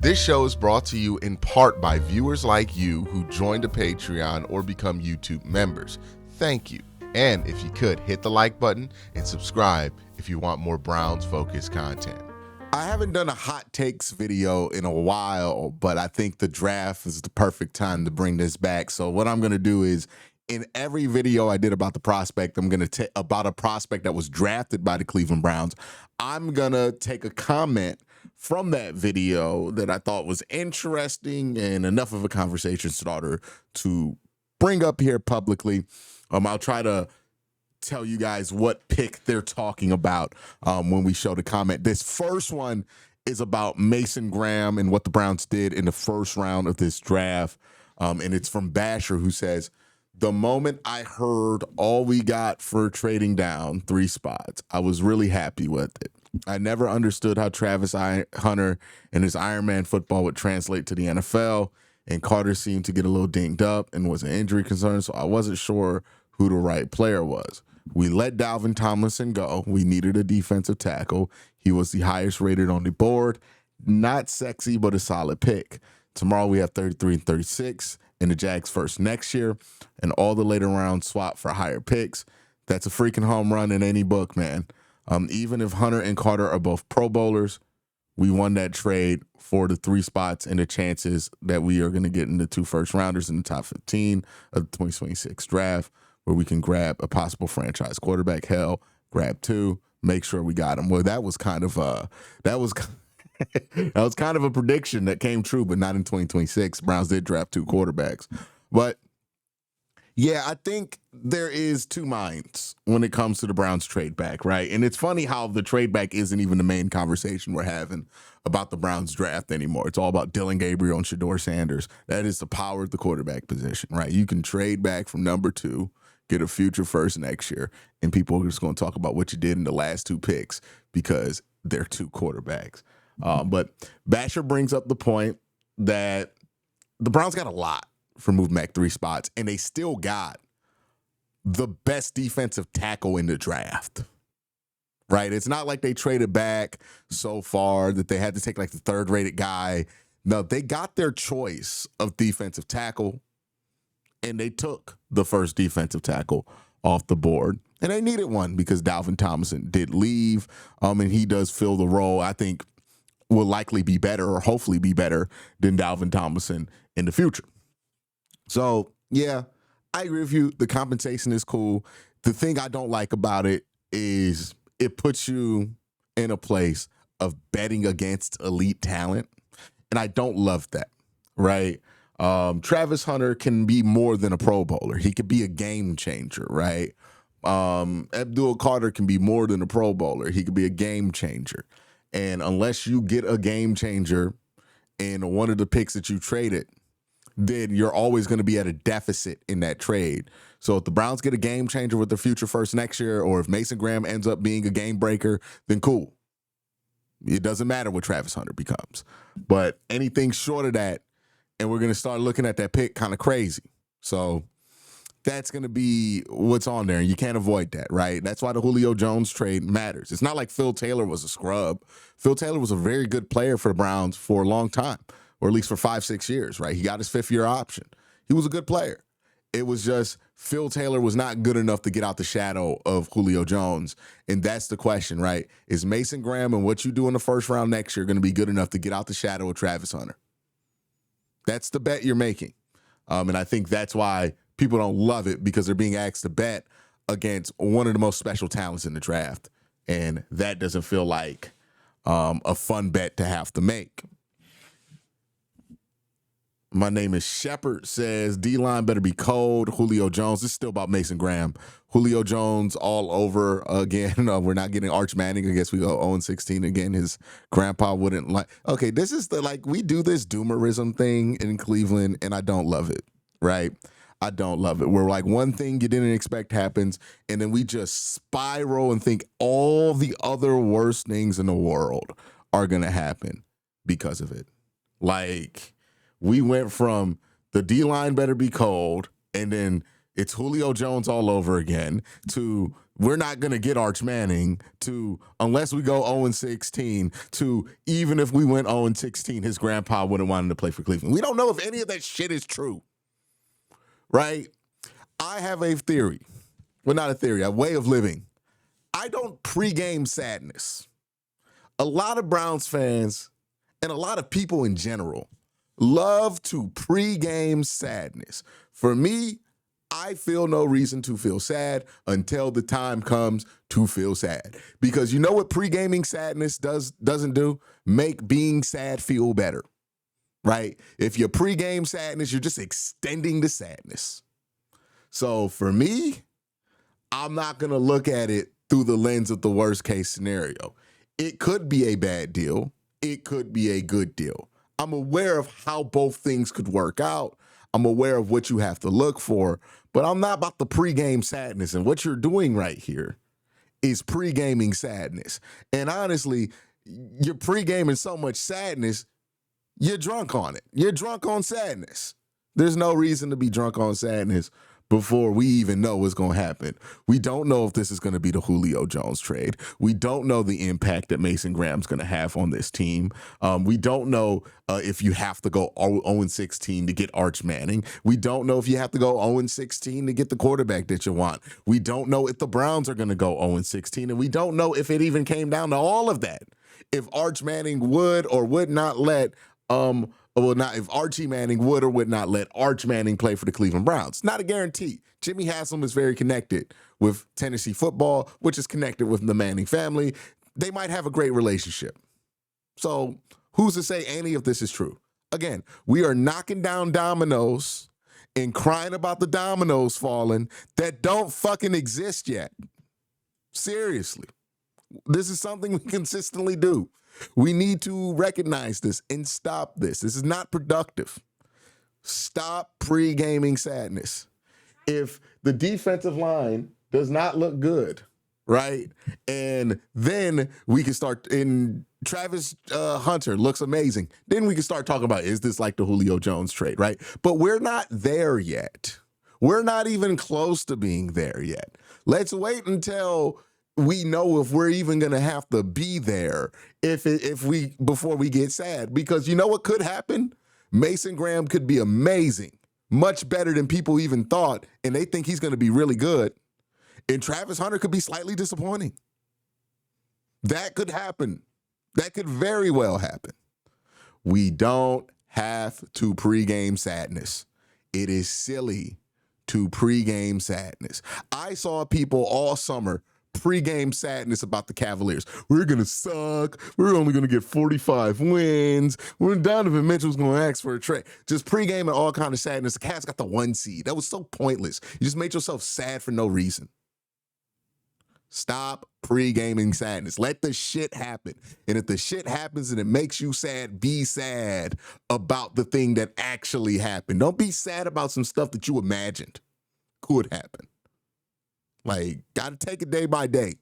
This show is brought to you in part by viewers like you who joined a Patreon or become YouTube members. Thank you. And if you could, hit the like button and subscribe if you want more Browns-focused content. I haven't done a hot takes video in a while, but I think the draft is the perfect time to bring this back. So what I'm going to do is, in every video I did about the prospect, I'm going to about a prospect that was drafted by the Cleveland Browns, I'm going to take a comment from that video that I thought was interesting and enough of a conversation starter to bring up here publicly. I'll try to tell you guys what pick they're talking about when we show the comment. This first one is about Mason Graham and what the Browns did in the first round of this draft. And it's from Basher, who says, "The moment I heard all we got for trading down 3 spots, I was really happy with it. I never understood how Travis Hunter and his Iron Man football would translate to the NFL, and Carter seemed to get a little dinged up and was an injury concern, so I wasn't sure who the right player was. We let Dalvin Tomlinson go. We needed a defensive tackle. He was the highest rated on the board. Not sexy, but a solid pick. Tomorrow we have 33 and 36, and the Jags first next year, and all the later rounds swap for higher picks. That's a freaking home run in any book, man. Even if Hunter and Carter are both Pro Bowlers, we won that trade for the 3 spots and the chances that we are going to get in the 2 first-rounders in the top 15 of the 2026 draft, where we can grab a possible franchise quarterback. Hell, grab 2, make sure we got him." Well, that was kind of that was kind of a prediction that came true, but not in 2026. Browns did draft 2 quarterbacks. But yeah, I think there is 2 minds when it comes to the Browns trade back, right? And it's funny how the trade back isn't even the main conversation we're having about the Browns draft anymore. It's all about Dylan Gabriel and Shedeur Sanders. That is the power of the quarterback position, right? You can trade back from number 2, get a future first next year, and people are just going to talk about what you did in the last 2 picks because they're 2 quarterbacks. But Basher brings up the point that the Browns got a lot for moving back 3 spots, and they still got the best defensive tackle in the draft, right? It's not like they traded back so far that they had to take like the 3rd-rated guy. No, they got their choice of defensive tackle, and they took the first defensive tackle off the board. And they needed one because Dalvin Tomlinson did leave, and he does fill the role I think will likely be better, or hopefully be better, than Dalvin Tomlinson in the future. So, yeah, I agree with you. The compensation is cool. The thing I don't like about it is it puts you in a place of betting against elite talent, and I don't love that, right? Travis Hunter can be more than a Pro Bowler. He could be a game changer, right? Abdul Carter can be more than a Pro Bowler. He could be a game changer. And unless you get a game changer in one of the picks that you traded, then you're always going to be at a deficit in that trade. So if the Browns get a game changer with their future first next year, or if Mason Graham ends up being a game breaker, then cool. It doesn't matter what Travis Hunter becomes. But anything short of that, and we're going to start looking at that pick kind of crazy. So that's going to be what's on there, and you can't avoid that, right? That's why the Julio Jones trade matters. It's not like Phil Taylor was a scrub. Phil Taylor was a very good player for the Browns for a long time, or at least for 5-6 years, right? He got his 5th-year option. He was a good player. It was just Phil Taylor was not good enough to get out the shadow of Julio Jones, and that's the question, right? Is Mason Graham and what you do in the first round next year going to be good enough to get out the shadow of Travis Hunter? That's the bet you're making, and I think that's why people don't love it, because they're being asked to bet against one of the most special talents in the draft, and that doesn't feel like a fun bet to have to make. My name is Shepard, says D-line better be cold. Julio Jones. This is still about Mason Graham. Julio Jones all over again. We're not getting Arch Manning. I guess we go 0-16 again. His grandpa wouldn't like. Okay, this is we do this doomerism thing in Cleveland, and I don't love it, right? I don't love it. Where one thing you didn't expect happens, and then we just spiral and think all the other worst things in the world are going to happen because of it. We went from the D-line better be cold, and then it's Julio Jones all over again, to We're not going to get Arch Manning to, unless we go 0-16, to even if we went 0-16, his grandpa wouldn't want him to play for Cleveland. We don't know if any of that shit is true, right? I have a theory. Well, not a theory, a way of living. I don't pregame sadness. A lot of Browns fans and a lot of people in general love to pregame sadness. For me, I feel no reason to feel sad until the time comes to feel sad. Because you know what pre-gaming sadness doesn't do? Make being sad feel better, right? If you're pre-game sadness, you're just extending the sadness. So for me, I'm not going to look at it through the lens of the worst case scenario. It could be a bad deal. It could be a good deal. I'm aware of how both things could work out. I'm aware of what you have to look for, but I'm not about the pregame sadness. And what you're doing right here is pregaming sadness. And honestly, you're pregaming so much sadness, you're drunk on it. You're drunk on sadness. There's no reason to be drunk on sadness before we even know what's going to happen. We don't know if this is going to be the Julio Jones trade. We don't know the impact that Mason Graham's going to have on this team. We don't know if you have to go 0-16 to get Arch Manning. We don't know if you have to go 0-16 to get the quarterback that you want. We don't know if the Browns are going to go 0-16, and we don't know if it even came down to all of that. If Arch Manning would or would not let if Archie Manning would or would not let Arch Manning play for the Cleveland Browns. Not a guarantee. Jimmy Haslam is very connected with Tennessee football, which is connected with the Manning family. They might have a great relationship. So who's to say any of this is true? Again, we are knocking down dominoes and crying about the dominoes falling that don't fucking exist yet. Seriously. This is something we consistently do. We need to recognize this and stop this. This is not productive. Stop pre-gaming sadness. If the defensive line does not look good, right, and then we can start, and Travis Hunter looks amazing, then we can start talking about, is this like the Julio Jones trade, right? But we're not there yet. We're not even close to being there yet. Let's wait until we know if we're even going to have to be there before we get sad. Because you know what could happen? Mason Graham could be amazing, much better than people even thought, and they think he's going to be really good. And Travis Hunter could be slightly disappointing. That could happen. That could very well happen. We don't have to pregame sadness. It is silly to pregame sadness. I saw people all summer pregame sadness about the Cavaliers. We're going to suck. We're only going to get 45 wins. When Donovan Mitchell's going to ask for a trade. Just pregaming all kind of sadness. The Cavs got the 1 seed. That was so pointless. You just made yourself sad for no reason. Stop pre-gaming sadness. Let the shit happen. And if the shit happens and it makes you sad, be sad about the thing that actually happened. Don't be sad about some stuff that you imagined could happen. Like, got to take it day by day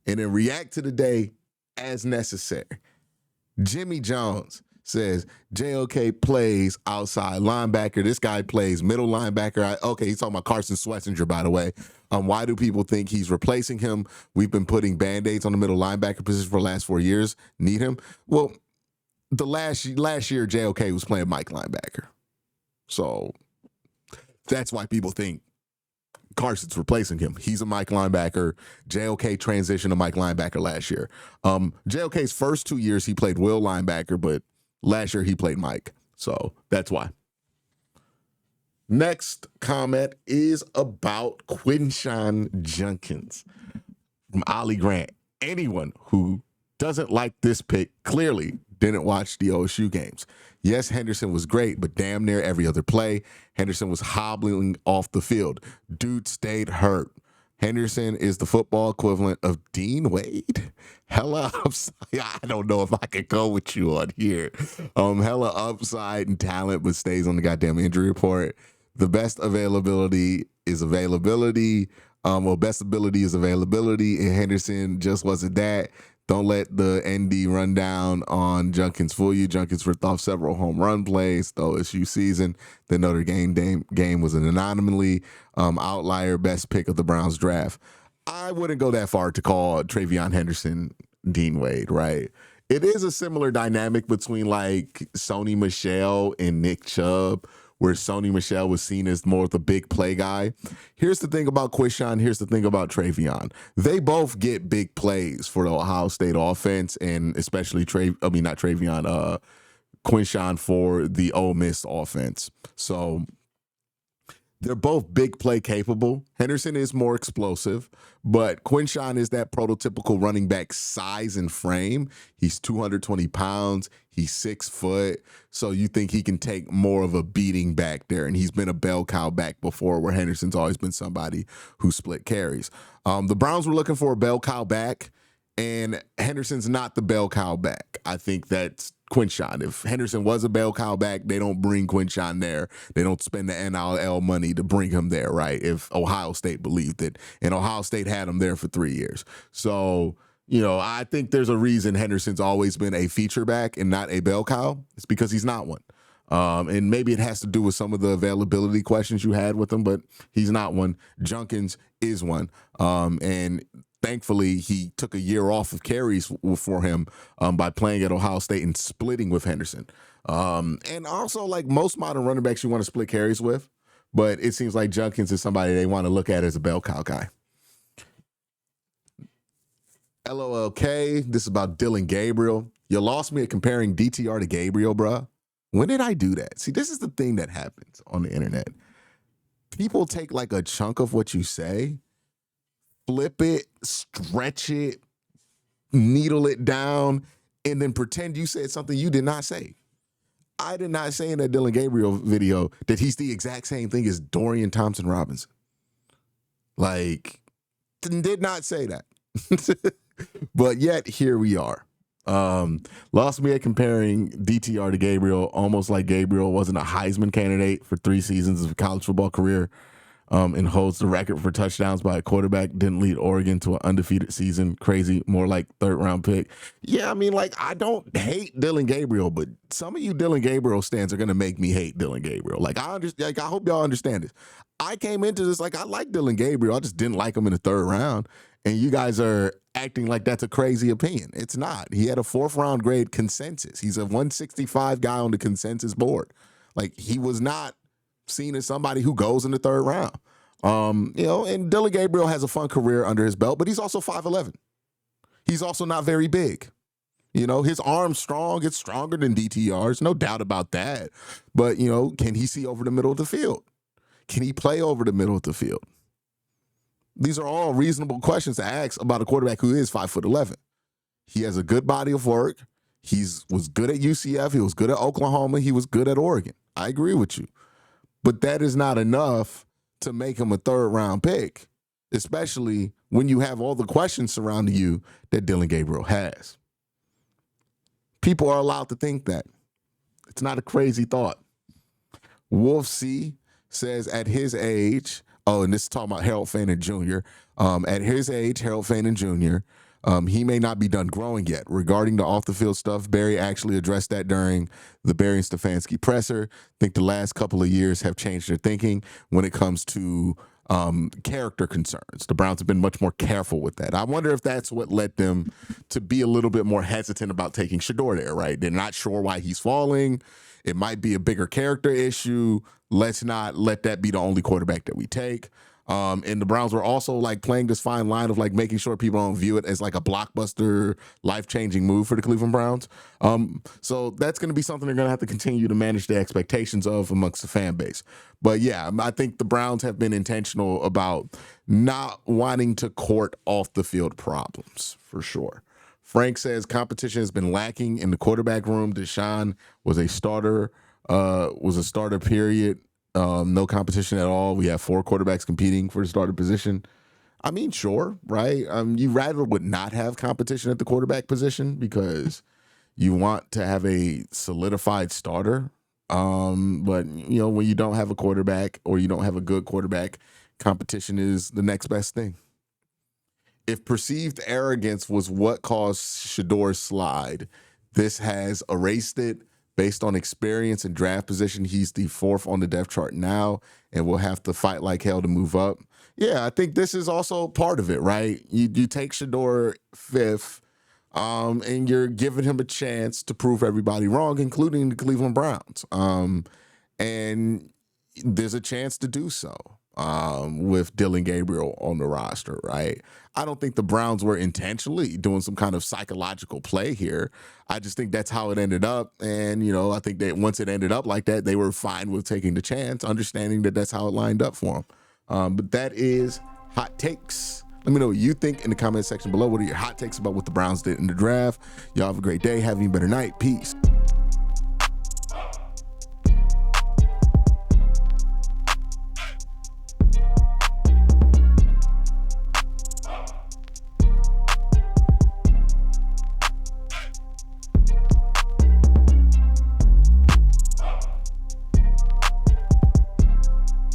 and then react to the day as necessary. Jimmy Jones says JOK plays outside linebacker. This guy plays middle linebacker. Okay, he's talking about Carson Schwarzenegger, by the way. Why do people think he's replacing him? We've been putting Band-Aids on the middle linebacker position for the last 4 years. Need him? Well, the last year, JOK was playing Mike linebacker. So that's why people think Carson's replacing him. He's a Mike linebacker. JOK transitioned to Mike linebacker last year. JOK's first 2 years, he played Will linebacker, but last year he played Mike. So that's why. Next comment is about Quincy Junkins from Ollie Grant. Anyone who doesn't like this pick clearly didn't watch the OSU games. Yes, Henderson was great, but damn near every other play, Henderson was hobbling off the field. Dude stayed hurt. Henderson is the football equivalent of Dean Wade. Hella upside. I don't know if I could go with you on here. Hella upside and talent, but stays on the goddamn injury report. The best availability is availability. Best ability is availability, and Henderson just wasn't that. Don't let the ND run down on Junkins fool you. Junkins ripped off several home run plays the OSU season. The Notre Dame game was an anomaly, outlier, best pick of the Browns draft. I wouldn't go that far to call Travion Henderson Dean Wade, right? It is a similar dynamic between like Sony Michel and Nick Chubb, where Sony Michel was seen as more of the big play guy. Here's the thing about Quincy. Here's the thing about Travion. They both get big plays for the Ohio State offense, and especially Quincy for the Ole Miss offense. So they're both big play capable. Henderson is more explosive, but Quincy is that prototypical running back size and frame. He's 220 pounds. He's 6 foot. So you think he can take more of a beating back there. And he's been a bell cow back before, where Henderson's always been somebody who split carries. The Browns were looking for a bell cow back, and Henderson's not the bell cow back. I think that's Quincy. If Henderson was a bell cow back, they don't bring Quincy there. They don't spend the NIL money to bring him there, right? If Ohio State believed it. And Ohio State had him there for 3 years. So, I think there's a reason Henderson's always been a feature back and not a bell cow. It's because he's not one. And maybe it has to do with some of the availability questions you had with him, but he's not one. Junkins is one. And thankfully, he took a year off of carries for him by playing at Ohio State and splitting with Henderson. And also, like most modern running backs, you want to split carries with, but it seems like Junkins is somebody they want to look at as a bell cow guy. LOLK, this is about Dylan Gabriel. You lost me at comparing DTR to Gabriel, bruh. When did I do that? See, this is the thing that happens on the internet. People take like a chunk of what you say, flip it, stretch it, needle it down, and then pretend you said something you did not say. I did not say in that Dylan Gabriel video that he's the exact same thing as Dorian Thompson-Robinson. Like, did not say that. But yet, here we are. Lost me at comparing DTR to Gabriel, almost like Gabriel wasn't a Heisman candidate for 3 seasons of a college football career. And holds the record for touchdowns by a quarterback, didn't lead Oregon to an undefeated season. Crazy, more like 3rd-round pick. Yeah, I mean, like, I don't hate Dylan Gabriel, but some of you Dylan Gabriel stands are going to make me hate Dylan Gabriel. Like, I hope y'all understand this. I came into this like, I like Dylan Gabriel. I just didn't like him in the 3rd round. And you guys are acting like that's a crazy opinion. It's not. He had a 4th-round grade consensus. He's a 165 guy on the consensus board. Like, he was not seen as somebody who goes in the 3rd round. And Dylan Gabriel has a fun career under his belt, but he's also 5'11". He's also not very big. His arm's strong. It's stronger than DTR's. No doubt about that. But, can he see over the middle of the field? Can he play over the middle of the field? These are all reasonable questions to ask about a quarterback who is 5'11". He has a good body of work. He was good at UCF. He was good at Oklahoma. He was good at Oregon. I agree with you. But that is not enough to make him a 3rd-round pick, especially when you have all the questions surrounding you that Dylan Gabriel has. People are allowed to think that. It's not a crazy thought. Wolf C says at his age, and this is talking about Harold Fannin Jr., at his age, Harold Fannin Jr., he may not be done growing yet. Regarding the off-the-field stuff, Barry actually addressed that during the Barry and Stefanski presser. I think the last couple of years have changed their thinking when it comes to character concerns. The Browns have been much more careful with that. I wonder if that's what led them to be a little bit more hesitant about taking Shedeur there, right? They're not sure why he's falling. It might be a bigger character issue. Let's not let that be the only quarterback that we take. And the Browns were also like playing this fine line of like making sure people don't view it as like a blockbuster, life-changing move for the Cleveland Browns. So that's going to be something they're going to have to continue to manage the expectations of amongst the fan base. But yeah, I think the Browns have been intentional about not wanting to court off the field problems for sure. Frank says competition has been lacking in the quarterback room. Deshaun was a starter, period. No competition at all. We have 4 quarterbacks competing for the starter position. I mean, sure, right? You rather would not have competition at the quarterback position because you want to have a solidified starter. But, when you don't have a quarterback or you don't have a good quarterback, competition is the next best thing. if perceived arrogance was what caused Shedeur's slide, this has erased it. Based on experience and draft position, he's the 4th on the depth chart now, and will have to fight like hell to move up. Yeah, I think this is also part of it, right? You take Shedeur 5th, and you're giving him a chance to prove everybody wrong, including the Cleveland Browns. And there's a chance to do so with Dylan Gabriel on the roster, right? I don't think the Browns were intentionally doing some kind of psychological play here. I just think that's how it ended up. And, I think that once it ended up like that, they were fine with taking the chance, understanding that that's how it lined up for them. But that is Hot Takes. Let me know what you think in the comment section below. What are your hot takes about what the Browns did in the draft? Y'all have a great day. Have an even better night. Peace.